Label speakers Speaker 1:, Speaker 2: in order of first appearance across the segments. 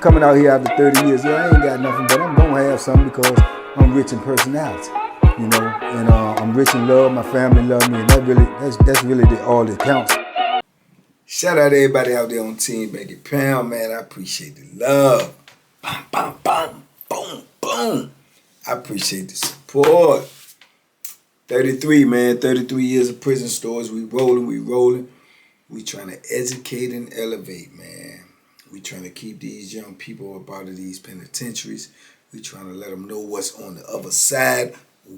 Speaker 1: coming out here after 30 years. Yeah, I ain't got nothing, but I'm gonna have something because I'm rich in personality, you know, and I'm rich in love. My family love me, and that's really all that counts. Shout out to everybody out there on Team Banky Pound, man. I appreciate the love. Bam, bam, bam, boom, boom. I appreciate the support. 33, man. 33 years of prison stories. We rolling. We trying to educate and elevate, man. We trying to keep these young people up out of these penitentiaries. We trying to let them know what's on the other side,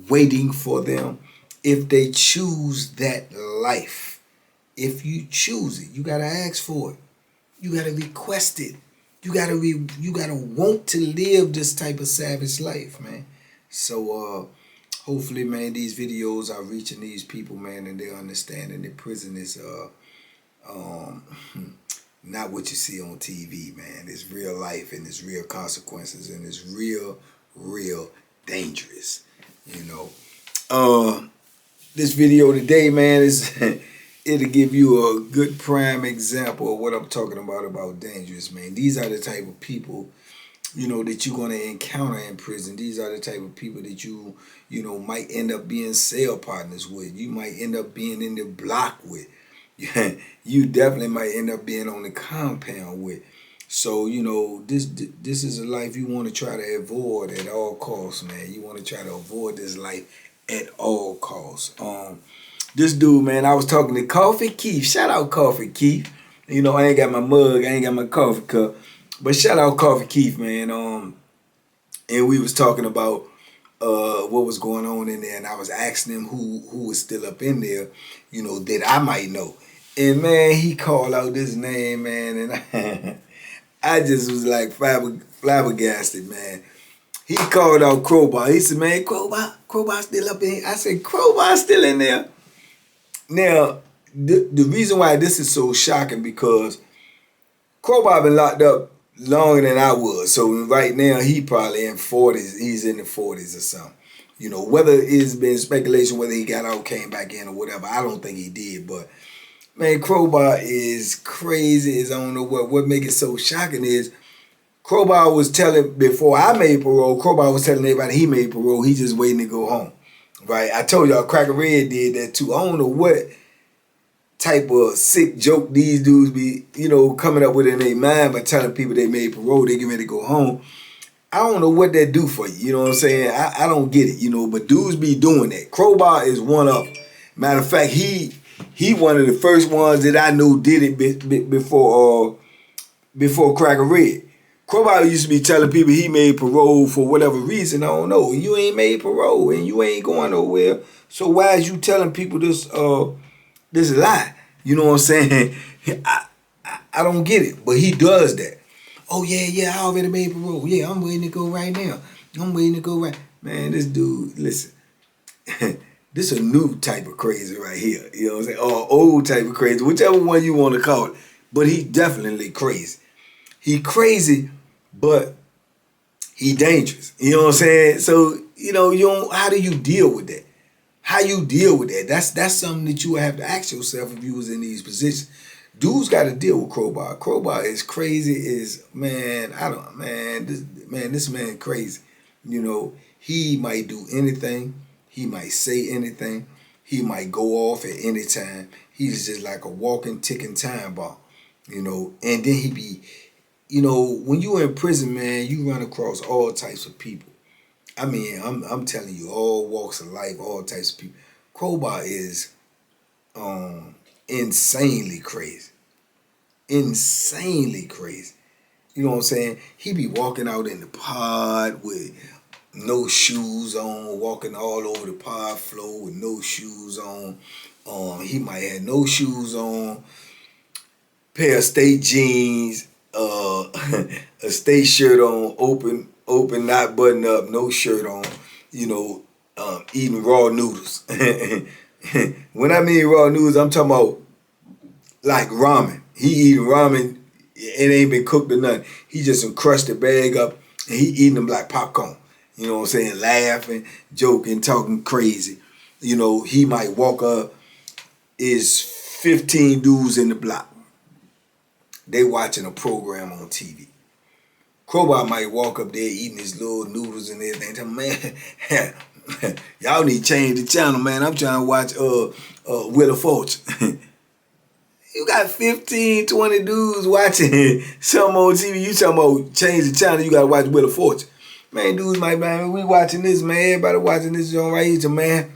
Speaker 1: waiting for them if they choose that life. If you choose it, you gotta ask for it. You gotta request it. You gotta want to live this type of savage life, man. So hopefully, man, these videos are reaching these people, man, and they're understanding that prison is not what you see on TV, man. It's real life, and it's real consequences, and it's real dangerous, you know. This video today, man, is it'll give you a good prime example of what I'm talking about dangerous, man. These are the type of people, you know, that you're going to encounter in prison. These are the type of people that you know, might end up being cell partners with. You might end up being in the block with. You definitely might end up being on the compound with. So, you know, this is a life you want to try to avoid at all costs, man. You want to try to avoid this life at all costs. This dude, man, I was talking to Coffee Keith. Shout out Coffee Keith. You know, I ain't got my mug, I ain't got my coffee cup. But shout out Coffee Keith, man. And we was talking about what was going on in there, and I was asking him who was still up in there, you know, that I might know. And man, he called out this name, man, and I just was like flabbergasted, man. He called out Crowbar. He said, man, Crowbar still up in here. I said, Crowbar still in there? Now, the reason why this is so shocking because Crowbar been locked up longer than I was. So right now, he probably in 40s. He's in the 40s or something. You know, whether it's been speculation, whether he got out, came back in or whatever, I don't think he did. But, man, Crowbar is crazy. I don't know what make it so shocking is Crowbar was telling, before I made parole, Crowbar was telling everybody he made parole. He just waiting to go home. Right? I told y'all Cracker Red did that too. I don't know what type of sick joke these dudes be, you know, coming up with in their mind by telling people they made parole, they get ready to go home. I don't know what that do for you. You know what I'm saying? I don't get it, you know, but dudes be doing that. Crowbar is one of them. Matter of fact, he one of the first ones that I knew did it before Cracker Red. Crowbar used to be telling people he made parole for whatever reason. I don't know. You ain't made parole and you ain't going nowhere. So why is you telling people this lie? You know what I'm saying? I don't get it. But he does that. Oh, yeah, I already made parole. Yeah, I'm waiting to go right now. Man, this dude, listen. This a new type of crazy right here. You know what I'm saying? Or old type of crazy. Whichever one you want to call it. But he definitely crazy. He crazy, but he dangerous. You know what I'm saying? So, you know, how do you deal with that? How you deal with that? That's something that you would have to ask yourself if you was in these positions. Dudes got to deal with Crowbar. Crowbar is crazy. This man crazy. You know, he might do anything. He might say anything. He might go off at any time. He's just like a walking, ticking time bomb. You know, and then he be, you know, when you're in prison, man, you run across all types of people. I mean, I'm telling you, all walks of life, all types of people. Crowbar is insanely crazy. Insanely crazy. You know what I'm saying? He be walking out in the pod with no shoes on, walking all over the pod floor with no shoes on. He might have no shoes on, pair of state jeans, a state shirt on, open, not button up, no shirt on, you know, eating raw noodles. When I mean raw noodles, I'm talking about like ramen. He eating ramen, it ain't been cooked or nothing. He just crushed the bag up and he eating them like popcorn. You know what I'm saying? Laughing, joking, talking crazy. You know, he might walk up, is 15 dudes in the block. They watching a program on TV. Crowbar might walk up there eating his little noodles and everything. Tell me, man, y'all need to change the channel, man. I'm trying to watch Wheel of Fortune. You got 15, 20 dudes watching some on TV. You talking about change the channel, you gotta watch Wheel of Fortune. Man, dudes might, man, we watching this, man. Everybody watching this joint right here, man.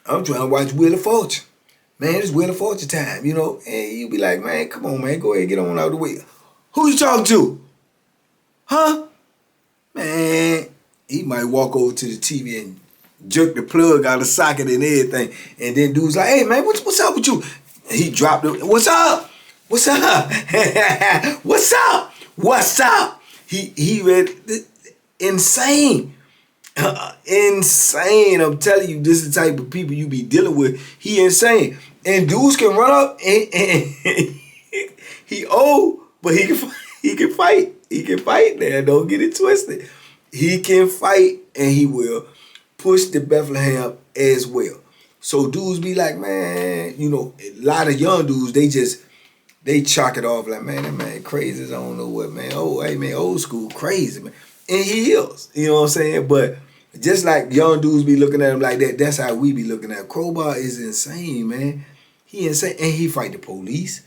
Speaker 1: I'm trying to watch Wheel of Fortune. Man, it's Wheel of Fortune time, you know. And you be like, man, come on, man. Go ahead, get on out of the way. Who you talking to? Huh? Man, he might walk over to the TV and jerk the plug out of the socket and everything. And then dude's like, hey, man, what's up with you? And he dropped it. What's up? What's up? What's up? What's up? He read insane. Insane. I'm telling you, this is the type of people you be dealing with. He insane. And dudes can run up and he old, but he can fight. He can fight now. Don't get it twisted. He can fight and he will push the Bethlehem as well. So dudes be like, man, you know, a lot of young dudes, they chalk it off like, man, that man crazy as I don't know what, man. Oh, hey, man, old school crazy, man. And he is, you know what I'm saying? But just like young dudes be looking at him like that, that's how we be looking at him. Crowbar is insane, man. He insane. And he fight the police.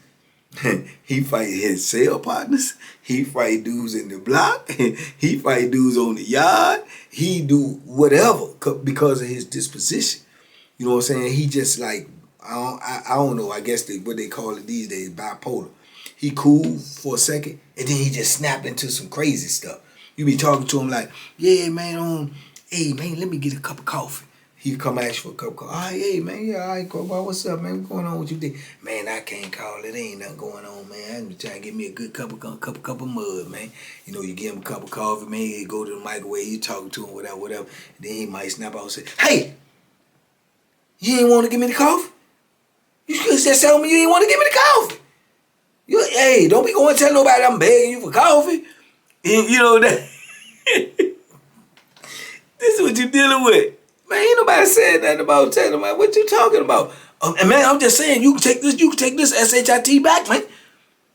Speaker 1: He fight his cell partners. He fight dudes in the block. He fight dudes on the yard. He do whatever because of his disposition. You know what I'm saying? He just like, I don't know, I guess what they call it these days, bipolar. He cool for a second, and then he just snap into some crazy stuff. You be talking to him like, yeah, man, hey, man, let me get a cup of coffee. He come ask for a cup of coffee. All right, hey, man, yeah, all right, Crowbar, what's up, man? What's going on with you? Man, I can't call it. Ain't nothing going on, man. I'm trying to get me a good cup of mud, man. You know, you give him a cup of coffee, man, he go to the microwave, you talking to him, whatever. Then he might snap out and say, hey, you ain't want to give me the coffee? You could just tell me you ain't want to give me the coffee. Hey, don't be going to tell nobody I'm begging you for coffee. You know that. This is what you dealing with. Man, ain't nobody said nothing about telling them, what you talking about? And man, I'm just saying, you can take this SHIT back, man.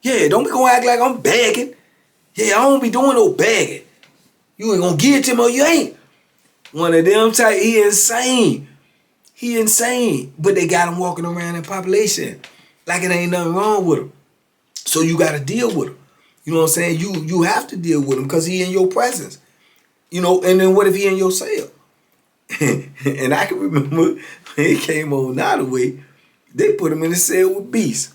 Speaker 1: Yeah, don't be going to act like I'm begging. Yeah, I don't be doing no begging. You ain't going to give it to me or you ain't. One of them type, he insane. He insane. But they got him walking around in population like it ain't nothing wrong with him. So you got to deal with him. You know what I'm saying? You have to deal with him because he in your presence. You know, and then what if he in your cell? And I can remember when he came on Nottaway, they put him in the cell with Beast.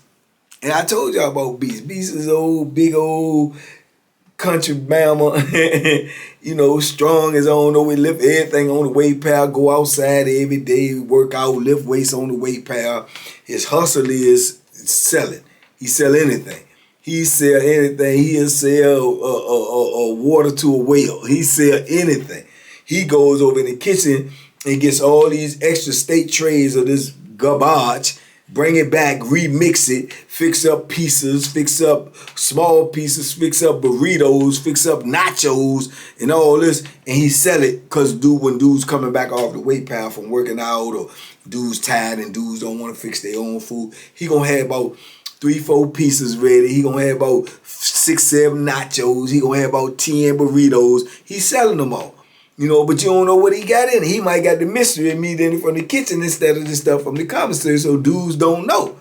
Speaker 1: And I told y'all about Beast. Beast is old, big old country Bama, you know, strong as I don't know, we lift everything on the weight pal, go outside every day, work out, lift weights on the weight pal. His hustle is selling. He sell anything. He sell anything. He'll sell water to a well. He sell anything. He goes over in the kitchen and gets all these extra steak trays of this garbage, bring it back, remix it, fix up pieces, fix up small pieces, fix up burritos, fix up nachos, and all this, and he sell it because when dudes coming back off the weight pal from working out or dudes tired and dudes don't want to fix their own food, he gonna have about 3-4 pieces ready. He gonna have about 6-7 nachos. He gonna have about 10 burritos. He's selling them all. You know, but you don't know what he got in it. He might got the mystery meat in it from the kitchen instead of the stuff from the commissary, so dudes don't know.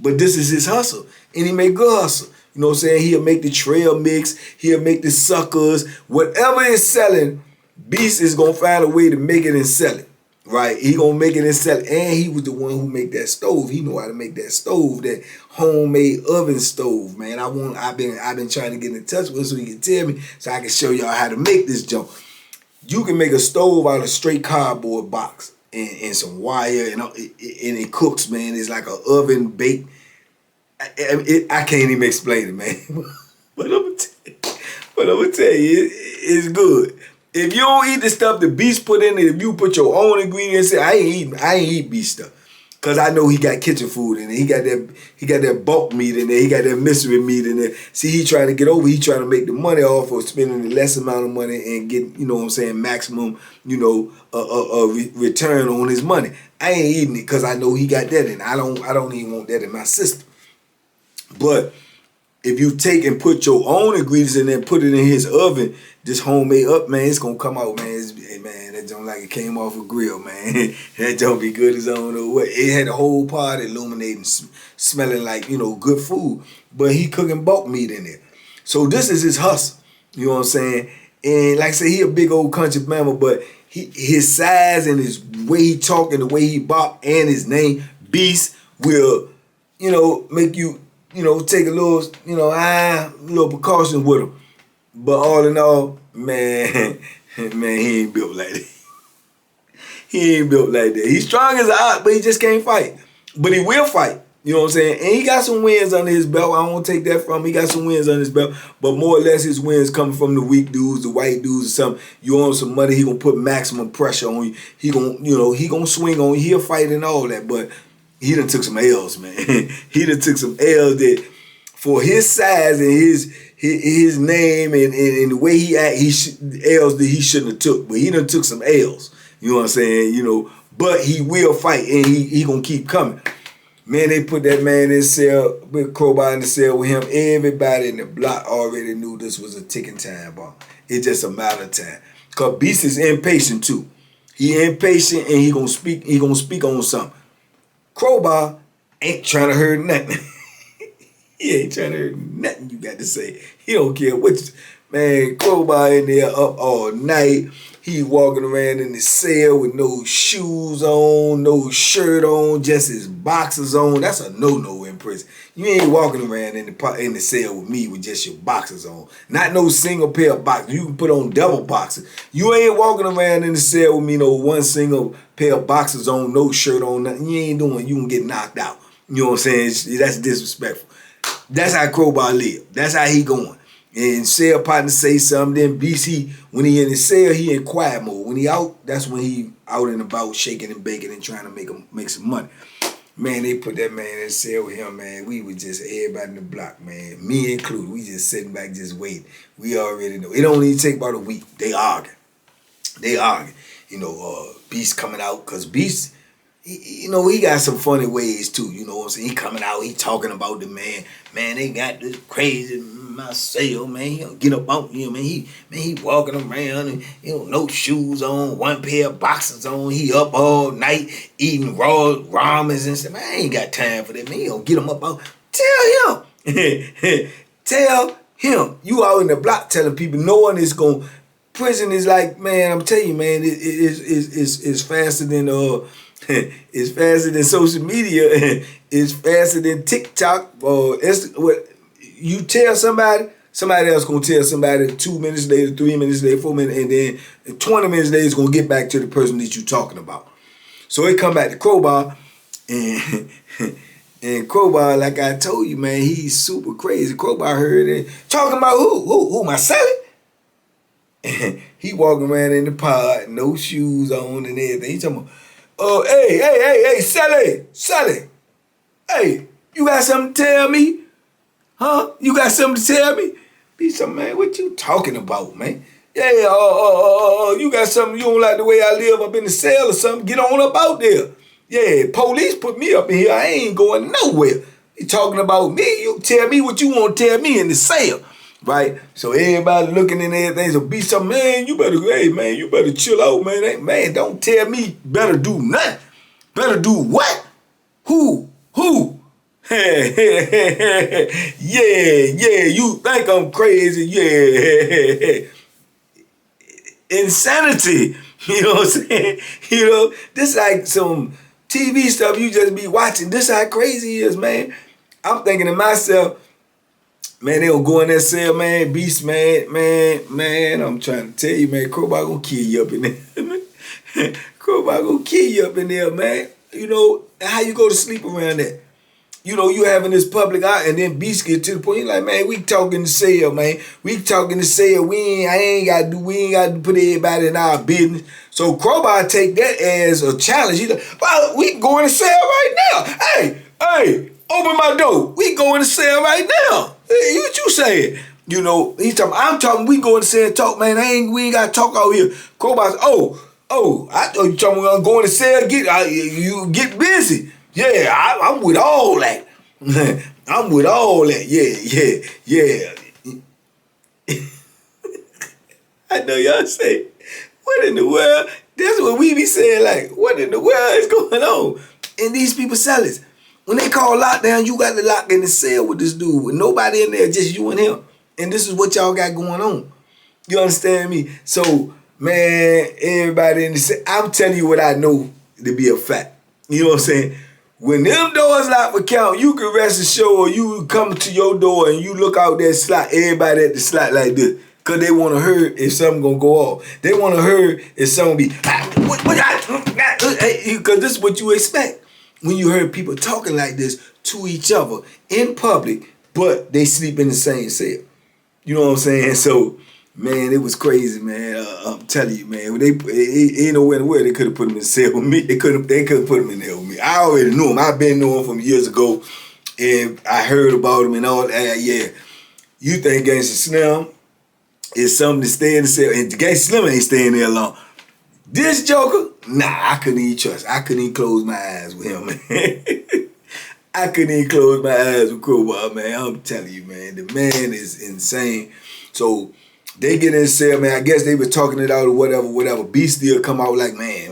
Speaker 1: But this is his hustle, and he make good hustle. You know what I'm saying? He'll make the trail mix. He'll make the suckers. Whatever is selling, Beast is going to find a way to make it and sell it. Right? He going to make it and sell it. And he was the one who make that stove. He know how to make that stove, that homemade oven stove, man. I've been trying to get in touch with him so he can tell me so I can show y'all how to make this junk. You can make a stove out of straight cardboard box and some wire and it cooks, man. It's like an oven baked. I can't even explain it, man. But I'm gonna tell you, it's good. If you don't eat the stuff the Beast put in it, if you put your own ingredients in, I ain't eat Beast stuff. Cause I know he got kitchen food in there. He got that bulk meat in there. He got that mystery meat in there. See, he trying to get over. He trying to make the money off of spending the less amount of money and get, you know what I'm saying, maximum, you know, return on his money. I ain't eating it because I know he got that in. I don't even want that in my system. But if you take and put your own ingredients in there and put it in his oven, this homemade up, man, it's gonna come out, man. Man, that joint like it came off a grill, man. That joint be good as I don't know what. It had a whole pot illuminating, smelling like, good food. But he cooking bulk meat in there. So this is his hustle. You know what I'm saying? And like I said, he a big old country mama, but his size and his way he talk and the way he bop and his name, Beast, will, make you, take a little, little precaution with him. But all in all, man, he ain't built like that. He ain't built like that. He's strong as an ox, but he just can't fight. But he will fight. You know what I'm saying? And he got some wins under his belt. I don't take that from him. He got some wins under his belt. But more or less his wins coming from the weak dudes, the white dudes or something. You own some money, he gonna put maximum pressure on you. He gonna swing on you. He'll fight and all that. But he done took some L's, man. He done took some L's that for his size and his name and the way he act, L's that he shouldn't have took. But he done took some L's. You know what I'm saying? But he will fight and he gonna keep coming. Man, they put that man in the cell, with Crowbar in the cell with him. Everybody in the block already knew this was a ticking time bomb. It's just a matter of time. Cause Beast is impatient too. He impatient and he gonna speak on something. Crowbar ain't trying to hurt nothing. He ain't trying to hurt nothing you got to say. He don't care what man, Crowbar in there up all night. He walking around in the cell with no shoes on, no shirt on, just his boxers on. That's a no-no in prison. You ain't walking around in the cell with me with just your boxers on. Not no single pair of boxers. You can put on double boxers. You ain't walking around in the cell with me no one single pair of boxers on, no shirt on, nothing. You ain't doing. You can get knocked out. You know what I'm saying? That's disrespectful. That's how Crowbar live. That's how he going. And cell partner say something, then BC, when he in the cell, he in quiet mode. When he out, that's when he out and about shaking and baking and trying to make some money. Man, they put that man in the cell with him, man. We was just everybody in the block, man. Me included. We just sitting back just waiting. We already know. It don't even take about a week. They arguing. Beast coming out, because Beast, he got some funny ways too. You know what I'm saying? He coming out, he talking about the man. Man, they got this crazy my cell, man. He don't get up on you, man. He walking around and no shoes on, one pair of boxers on. He up all night eating raw ramens and stuff. Man, I ain't got time for that, man. He don't get him up on. Tell him. Tell him. You out in the block telling people no one is going. Prison is like, man, I'm telling you, man, it's faster than it's faster than social media. It's faster than TikTok or what. You tell somebody else gonna tell somebody 2 minutes later, 3 minutes later, 4 minutes, and then 20 minutes later it's gonna get back to the person that you talking about. So it come back to Crowbar, and Crowbar, like I told you, man, he's super crazy. Crowbar heard it. Talking about who, my Sally? And he walking around in the pod, no shoes on and everything. He talking about, hey, Sally, hey, you got something to tell me? Huh? You got something to tell me? Be some man, what you talking about, man? Yeah, you got something, you don't like the way I live up in the cell or something, get on up out there. Yeah, police put me up in here, I ain't going nowhere. You talking about me, you tell me what you want to tell me in the cell, right? So everybody looking and everything, so be some man, you better chill out, man. Man, don't tell me better do nothing. Better do what? Who? Yeah, you think I'm crazy, yeah. Insanity, you know what I'm saying? This like some TV stuff you just be watching. This how crazy he is, man. I'm thinking to myself, man, they don't go in that cell, man, Beast, man, I'm trying to tell you, man, Crowbar gonna kill you up in there. Crowbar gonna kill you up in there, man. How you go to sleep around that? You having this public out, and then Beast get to the point, like, man, we talking to cell, man. We talking to cell. We ain't got to put everybody in our business. So Crowbar take that as a challenge. He's like, well, we can go in the cell right now. Hey, open my door. We go in the cell right now. Hey, what you saying? He's talking, I'm talking, we go in the cell and talk, man. We ain't got to talk out here. Crowbar's, I thought you talking about going to cell, you get busy. Yeah, I'm with all that. I'm with all that. Yeah. I know y'all say, what in the world? That's what we be saying, like, what in the world is going on? And these people sellers, when they call lockdown, you got to lock in the cell with this dude, with nobody in there, just you and him. And this is what y'all got going on. You understand me? So, man, everybody in the cell, I'm telling you what I know to be a fact. You know what I'm saying? When them doors lock for count, you can rest assured you come to your door and you look out that slot, everybody at the slot like this. Because they want to hear if something going to go off. They want to hear if something be, because this is what you expect. When you hear people talking like this to each other in public, but they sleep in the same cell. You know what I'm saying? So, man, it was crazy, man. I'm telling you, man. When ain't nowhere in the world they could have put him in the cell with me. They couldn't put him in there with me. I already knew him. I've been knowing him from years ago, and I heard about him and all that. Yeah, you think Gangsta Slim is something to stay in the cell, and Gangsta Slim ain't staying there long. This Joker, nah, I couldn't even trust. I couldn't even close my eyes with him, man. I couldn't even close my eyes with Crowbar, man. I'm telling you, man, the man is insane. So they get in the cell, man. I guess they were talking it out or whatever. B still come out like, man.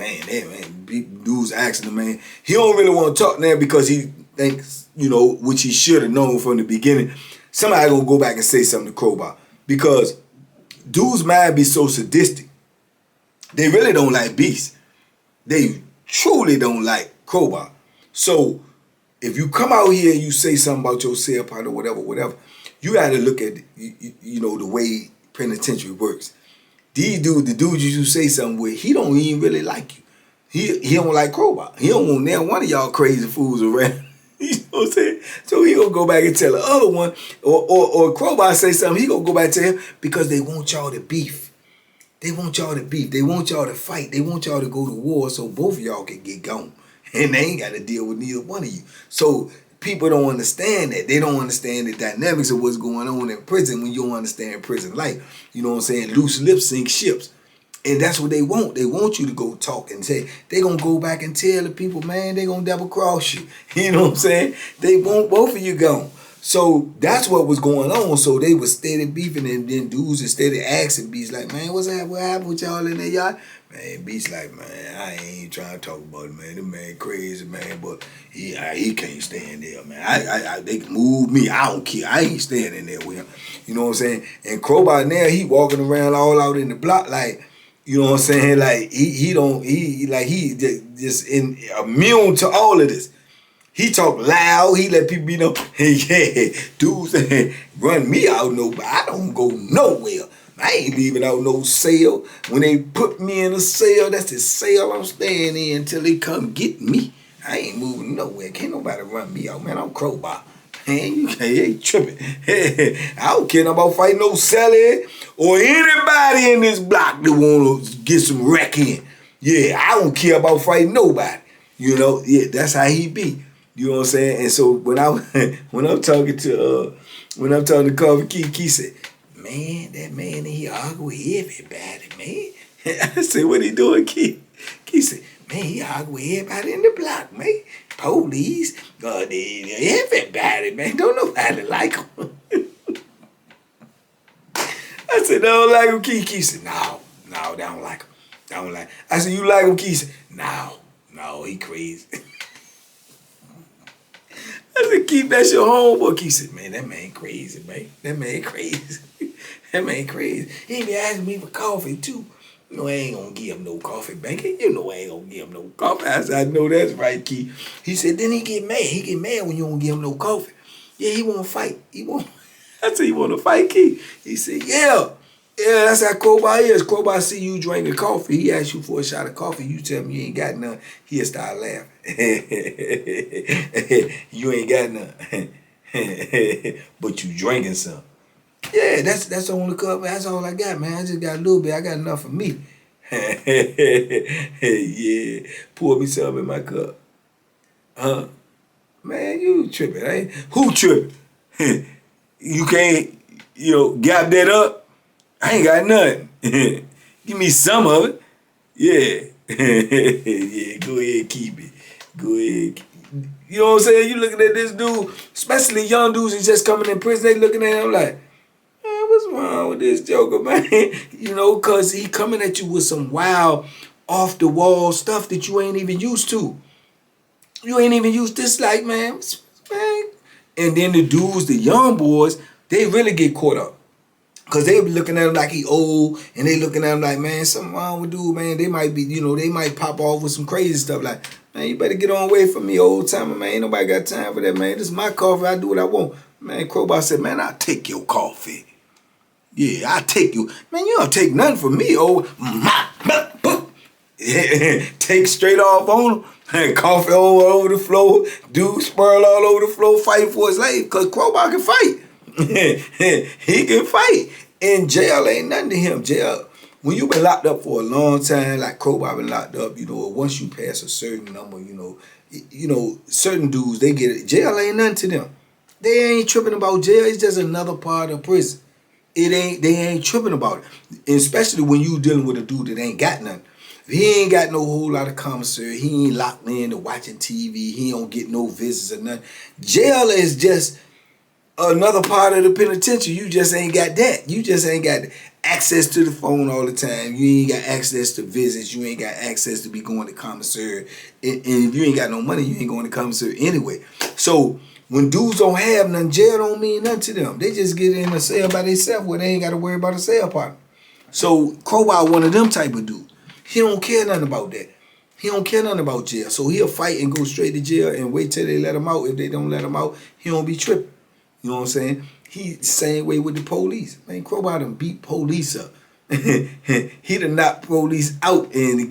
Speaker 1: Dude's asking him, man. He don't really want to talk now because he thinks, you know, which he should have known from the beginning. Somebody gonna go back and say something to Crowbar because dude's mind be so sadistic. They really don't like Beast. They truly don't like Crowbar. So if you come out here and you say something about your cell partner or whatever, you got to look at you know the way penitentiary works. These dudes, the dudes you say something with, he don't even really like you. He don't like Crowbar. He don't want now one of y'all crazy fools around. You know what I'm saying? So he gonna go back and tell the other one, or Crowbar say something, he gonna go back and tell him because they want y'all to beef. They want y'all to beef. They want y'all to fight. They want y'all to go to war so both of y'all can get gone. And they ain't got to deal with neither one of you. So people don't understand that. They don't understand the dynamics of what's going on in prison when you don't understand prison life. You know what I'm saying? Loose lips sink ships. And that's what they want. They want you to go talk and say, they going to go back and tell the people, man, they going to double cross you. You know what I'm saying? They want both of you gone. So that's what was going on. So they was steady beefing, and then dudes and steady asking Beast like, man, what's that? What happened with y'all in there, y'all? Man, Beast like, man, I ain't trying to talk about it, man. The man crazy, man, but he can't stand there, man. They can move me. I don't care. I ain't standing there with him. You know what I'm saying? And Crowbar now, he walking around all out in the block like, you know what I'm saying? Like he just immune to all of this. He talk loud. He let people know, hey, yeah, dudes run me out. No, but I don't go nowhere. I ain't leaving out no cell. When they put me in a cell, that's the cell I'm staying in until they come get me. I ain't moving nowhere. Can't nobody run me out, man. I'm Crowbar. Man, you ain't tripping. I don't care about fighting no Sally or anybody in this block that want to get some wreck in. Yeah, I don't care about fighting nobody. You know, yeah, that's how he be. You know what I'm saying? And so when I'm talking to Coffee Key said, man, that man he argue with everybody, man. I said, what he doing, Key? Key said, man, he argue with everybody in the block, man. Police, everybody, man. Don't nobody like him. I said, don't like him, Key. Key said, no, they don't like him. Don't like him. I said, you like him, Key? He said, no, he crazy. I said, Keith, that's your homeboy. He said, man, that man crazy, man. That man crazy. That man crazy. He be asking me for coffee, too. You know, I ain't gonna give him no coffee, Banky. You know I ain't gonna give him no coffee. I said, I know that's right, Keith. He said, then he get mad. He get mad when you don't give him no coffee. Yeah, he want to fight. I said, you want to fight, Keith? He said, yeah. Yeah, that's how Crowbar is. Crowbar see you drinking coffee. He ask you for a shot of coffee. You tell him you ain't got none. He'll start laughing. You ain't got none. But you drinking some. Yeah, that's on the cup. That's all I got, man. I just got a little bit. I got enough for me. Yeah. Pour me some in my cup. Huh? Man, you tripping, ain't? Who tripping? You can't, gap that up? I ain't got nothing. Give me some of it. Yeah. Yeah, go ahead, keep it. Go ahead. You know what I'm saying? You looking at this dude, especially young dudes who's just coming in prison, they looking at him like, man, what's wrong with this joker, man? You know, because he coming at you with some wild, off-the-wall stuff that you ain't even used to. You ain't even used this, like, man. And then the dudes, the young boys, they really get caught up. Because they be looking at him like he old, and they looking at him like, man, something wrong with dude, man. They might be, you know, they might pop off with some crazy stuff like, man, you better get on away from me, old timer, man. Ain't nobody got time for that, man. This is my coffee. I do what I want. Man, Crowbar said, man, I'll take your coffee. Yeah, I'll take you. Man, you don't take nothing from me, old. Take straight off on him. Coffee all over the floor. Dude spurl all over the floor fighting for his life because Crowbar can fight. He can fight. In jail ain't nothing to him. Jail, when you been locked up for a long time, like Crowbar been locked up, you know, once you pass a certain number, you know, certain dudes, they get it. Jail ain't nothing to them. They ain't tripping about jail. It's just another part of prison. They ain't tripping about it. And especially when you dealing with a dude that ain't got nothing. He ain't got no whole lot of commissary. He ain't locked in to watching TV. He don't get no visits or nothing. Jail is just another part of the penitentiary. You just ain't got that. You just ain't got access to the phone all the time. You ain't got access to visits. You ain't got access to be going to commissary. And if you ain't got no money, you ain't going to commissary anyway. So when dudes don't have nothing, jail don't mean nothing to them. They just get in a cell by themselves where they ain't got to worry about a cell partner. So Crowbar one of them type of dudes. He don't care nothing about that. He don't care nothing about jail. So he'll fight and go straight to jail and wait till they let him out. If they don't let him out, he don't be tripping. You know what I'm saying? He the same way with the police. Man, Crowbar done beat police up. He done knock police out and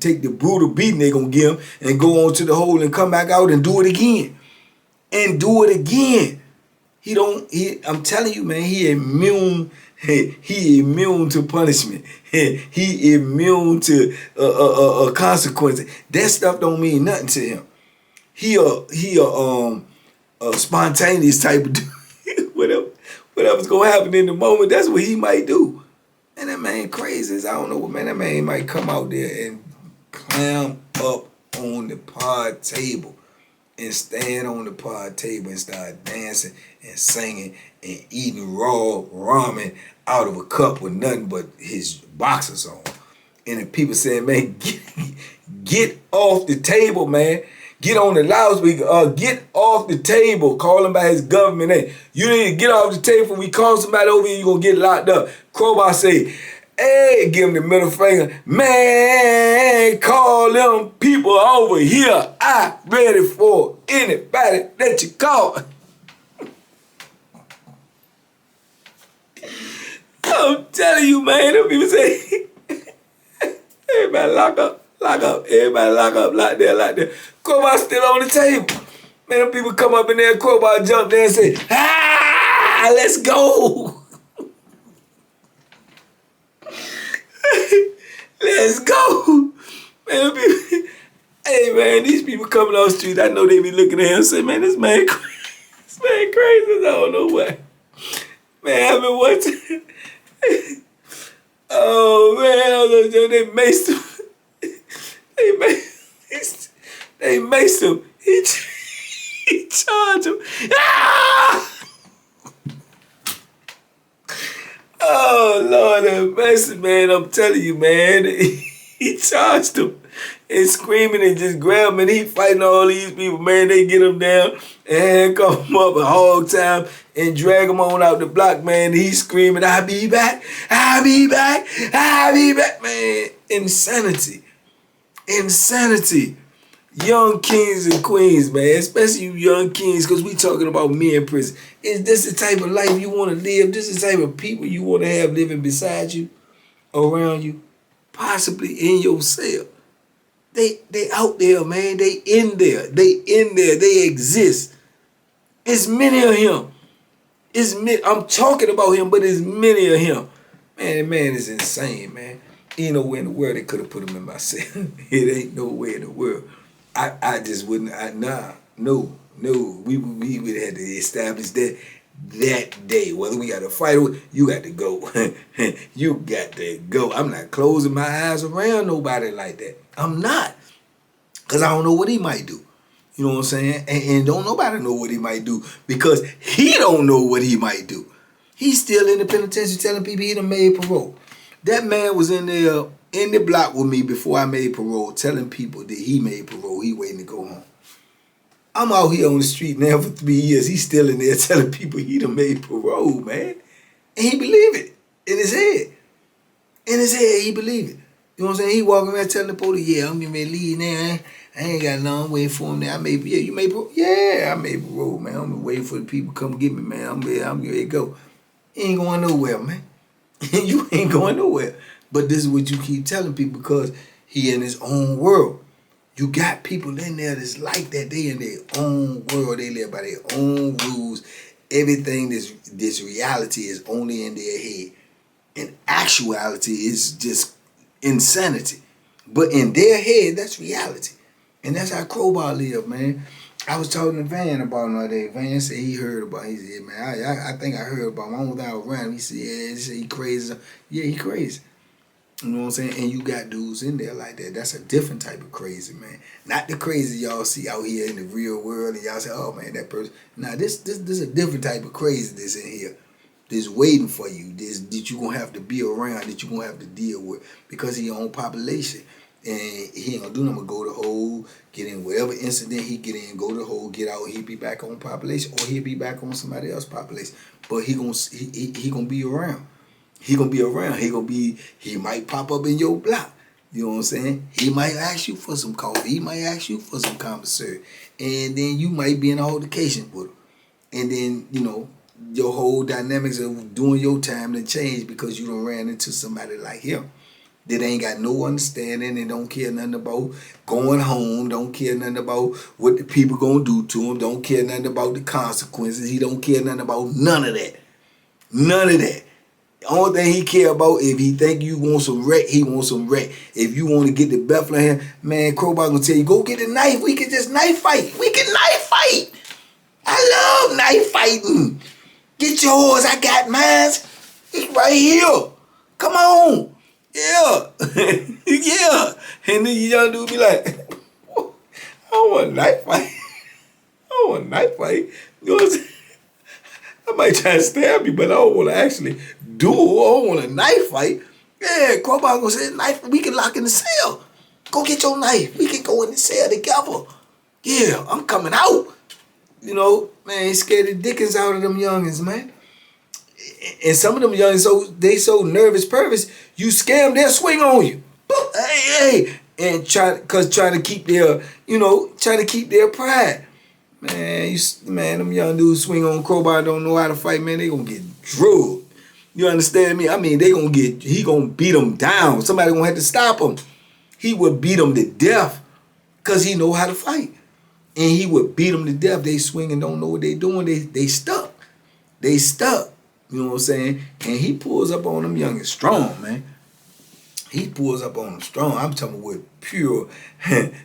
Speaker 1: take the brutal beating they gonna give him and go on to the hole and come back out and do it again. And do it again. I'm telling you, man, he immune to punishment. He immune to consequences. That stuff don't mean nothing to him. He a spontaneous type of dude. Whatever's gonna happen in the moment, that's what he might do. And that man crazy. I don't know what, man. That man might come out there and climb up on the pod table and stand on the pod table and start dancing and singing and eating raw ramen out of a cup with nothing but his boxers on. And the people saying, man, get off the table, man. Get on the loudspeaker. Get off the table. Call him by his government name. You need to get off the table. When we call somebody over here, you're going to get locked up. Crowbar say, hey, give him the middle finger. Man, call them people over here. I'm ready for anybody that you call. I'm telling you, man, them people say, everybody lock up. Lock up. Everybody lock up. Lock there. Crowbar still on the table. Man, them people come up in there, Crowbar jump there and say, ah, let's go. Let's go. Man, people, hey, man, these people coming off the street, I know they be looking at him and say, man, this man crazy. This man crazy. I don't know why. Man, I mean, what? Oh, man, they maced him. They maced him. He charged him. Ah! Oh, Lord have mercy, man. I'm telling you, man. He charged him and screaming and just grabbed him. And he fighting all these people, man. They get him down and handcuff him up a hog time and drag him on out the block, man. He's screaming, I'll be back. I'll be back. I'll be back, man. Insanity. Insanity. Young kings and queens, man, especially you young kings, because we talking about men in prison. Is this the type of life you want to live? This is the type of people you want to have living beside you, around you, possibly in your cell. They out there, man. They in there. They exist. It's many of him. I'm talking about him, but it's many of him. Man, the man is insane, man. Ain't nowhere in the world they could have put him in my cell. It ain't nowhere in the world. I just wouldn't. No. We would have to establish that day. Whether we got to fight or you got to go. You got to go. I'm not closing my eyes around nobody like that. I'm not. Because I don't know what he might do. You know what I'm saying? And don't nobody know what he might do because he don't know what he might do. He's still in the penitentiary telling people he done made parole. That man was in there in the block with me before I made parole, telling people that he made parole. He waiting to go home. I'm out here on the street now for 3 years. He's still in there telling people he done made parole, man. And he believe it in his head. In his head, he believe it. You know what I'm saying? He walking around telling the police, yeah, I'm getting ready to leave now. I ain't got nothing waiting for him there. You made parole? Yeah, I made parole, man. I'm waiting for the people to come get me, man. I'm getting ready to go. You ain't going nowhere, man. You ain't going nowhere. But this is what you keep telling people because he in his own world. You got people in there that's like that. They in their own world. They live by their own rules. Everything this reality is only in their head. In actuality, it's just insanity. But in their head, that's reality. And that's how Crowbar live, man. I was talking to Van about him the other day. Van said he heard about him. He said, man, I think I heard about him. I was out around him. He said, yeah, he crazy. Yeah, he crazy. You know what I'm saying? And you got dudes in there like that. That's a different type of crazy, man. Not the crazy y'all see out here in the real world and y'all say, oh, man, that person. Nah, this is a different type of craziness in here. This waiting for you. This that you going to have to be around, that you going to have to deal with because he your own population. And he ain't going to do nothing but go to hole, get in whatever incident he get in, go to hole, get out, he'll be back on population or he'll be back on somebody else's population. But he gonna be around. He gonna be around. He might pop up in your block. You know what I'm saying? He might ask you for some coffee. He might ask you for some commissary. And then you might be in altercation with him. And then, you know, your whole dynamics of doing your time to change because you done ran into somebody like him that ain't got no understanding and don't care nothing about going home, don't care nothing about what the people gonna do to him, don't care nothing about the consequences. He don't care nothing about none of that. None of that. The only thing he care about, if he think you want some wreck, he wants some wreck. If you want to get the Bethlehem, man, Crowbar gonna tell you, go get a knife. We can just knife fight. We can knife fight. I love knife fighting. Get yours. I got mine. It's right here. Come on. Yeah. Yeah. And then the young dude be like, I don't want a knife fight. I don't want a knife fight. You know what I'm saying? I might try to stab you, but I don't want to actually do it. I don't want a knife fight. Yeah, Crowbar gonna say, knife, we can lock in the cell. Go get your knife. We can go in the cell together. Yeah, I'm coming out. You know, man, he scared the dickens out of them youngins, man. And some of them youngins, they so nervous, pervers, you scam, they'll swing on you. Hey. And trying to keep their, trying to keep their pride. Man, them young dudes swing on Crowbar, don't know how to fight, man, they gonna get drugged. You understand me? I mean, he gonna beat them down. Somebody gonna have to stop him. He would beat them to death because he know how to fight. And he would beat them to death. They swing and don't know what they doing. They stuck. They stuck. You know what I'm saying? And he pulls up on them young and strong, man. He pulls up on them strong. I'm talking with pure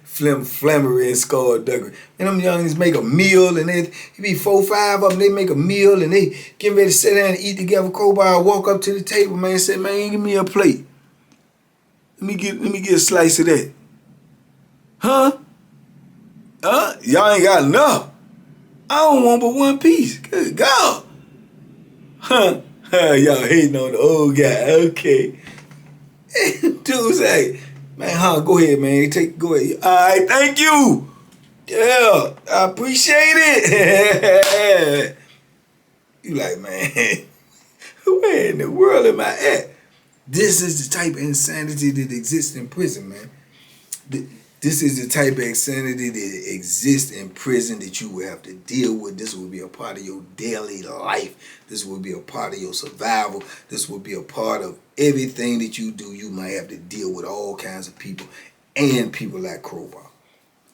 Speaker 1: flammery and skullduggery. And them youngins make a meal, and it be 4, 5 of them. They make a meal, and they get ready to sit down and eat together. Crowbar walk up to the table, man, and say, man, give me a plate. Let me get a slice of that. Huh? Y'all ain't got enough. I don't want but one piece. Good God. Huh? Y'all hating on the old guy. Okay. Dude say, man, go ahead, man. Go ahead. All right, thank you. Yeah, I appreciate it. You like, man, where in the world am I at? This is the type of insanity that exists in prison, man. This is the type of insanity that exists in prison that you will have to deal with. This will be a part of your daily life. This will be a part of your survival. This will be a part of everything that you do. You might have to deal with all kinds of people and people like Crowbar.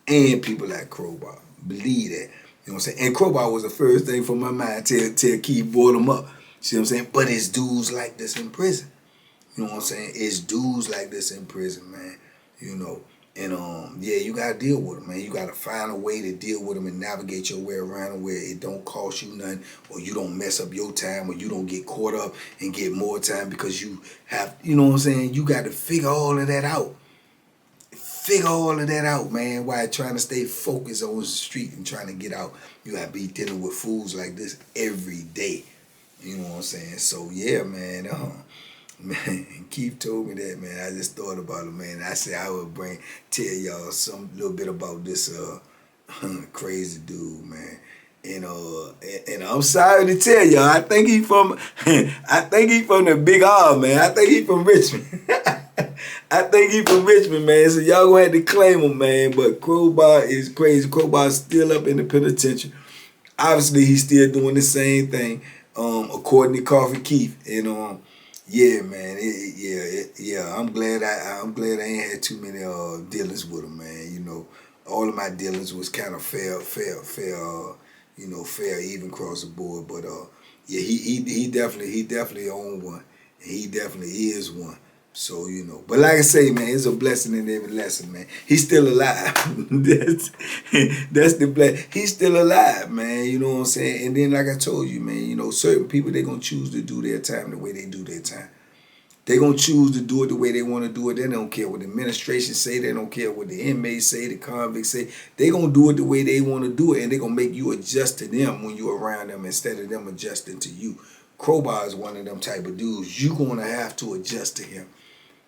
Speaker 1: And people like Crowbar. Believe that. You know what I'm saying? And Crowbar was the first thing from my mind to keep boil them up. See what I'm saying? But it's dudes like this in prison. You know what I'm saying? It's dudes like this in prison, man. You know. And yeah, you gotta deal with them, man. You gotta find a way to deal with them and navigate your way around them where it don't cost you nothing, or you don't mess up your time, or you don't get caught up and get more time because you have, you know what I'm saying? You got to figure all of that out. figure all of that out, man, while trying to stay focused on the street and trying to get out. You gotta be dealing with fools like this every day. You know what I'm saying? So yeah, man, man, Keith told me that, man. I just thought about it, man. I said I would tell y'all some little bit about this crazy dude, man. And I'm sorry to tell y'all, I think he from the Big R, man. I think he from Richmond. I think he from Richmond, man. So y'all gonna have to claim him, man. But Crowbar is crazy. Crowbar's still up in the penitentiary. Obviously, he's still doing the same thing, according to Coffee Keith. And yeah, man. Yeah. I'm glad I ain't had too many dealings with him, man. You know, all of my dealings was kind of fair, you know, fair, even across the board. But yeah, he definitely owned one, and he definitely is one. So, you know, but like I say, man, it's a blessing in every lesson, man. He's still alive. that's the blessing. He's still alive, man. You know what I'm saying? And then, like I told you, man, you know, certain people, they're going to choose to do their time the way they do their time. They're going to choose to do it the way they want to do it. They don't care what the administration say. They don't care what the inmates say, the convicts say. They're going to do it the way they want to do it, and they're going to make you adjust to them when you're around them instead of them adjusting to you. Crowbar is one of them type of dudes. You're going to have to adjust to him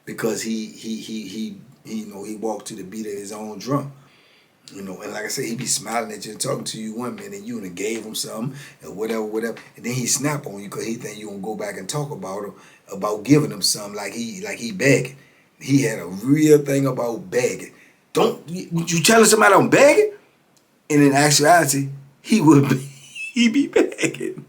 Speaker 1: because he you know, he walked to the beat of his own drum. You know, and like I said, he be smiling at you and talking to you one minute, and you done gave him something, and whatever, and then he snap on you because he think you gonna go back and talk about him, about giving him something like he begging. He had a real thing about begging. Don't you telling somebody I'm begging? And in actuality, he be begging,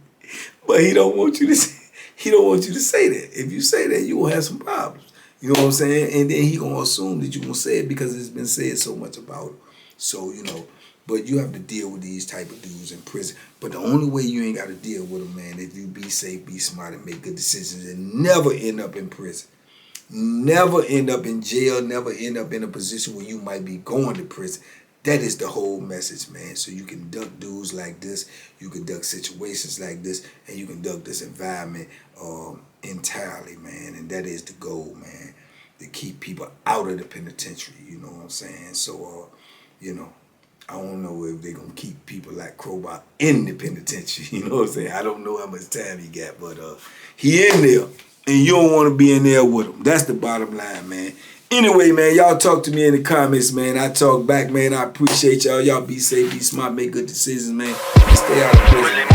Speaker 1: but he don't want you to say that. If you say that, you gonna have some problems. You know what I'm saying? And then he gonna assume that you gonna say it because it's been said so much about him. So, you know, but you have to deal with these type of dudes in prison. But the only way you ain't got to deal with them, man, if you be safe, be smart, and make good decisions and never end up in prison. Never end up in jail, never end up in a position where you might be going to prison. That is the whole message, man. So you can duck dudes like this, you can duck situations like this, and you can duck this environment entirely, man. And that is the goal, man, to keep people out of the penitentiary, you know what I'm saying? So, you know, I don't know if they're going to keep people like Crowbar in the penitentiary, you know what I'm saying? I don't know how much time he got, but he in there, and you don't want to be in there with him. That's the bottom line, man. Anyway, man, y'all talk to me in the comments, man. I talk back, man. I appreciate y'all. Y'all be safe, be smart, make good decisions, man. And stay out of prison.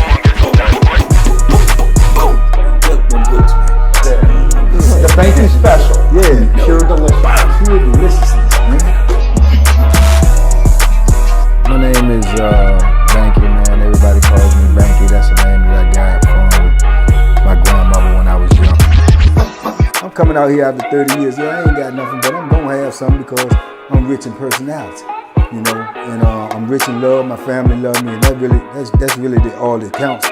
Speaker 2: The Banky special. Yeah, pure delicious. Pure deliciousness, man.
Speaker 3: My name is Banky, man. Everybody calls me Banky. That's the name that I got from my grandmother when I was young. I'm coming out here after 30 years. Yeah, I ain't got nothing, but I'm gonna have something because I'm rich in personality, you know, and I'm rich in love. My family love me, and that's really all that counts.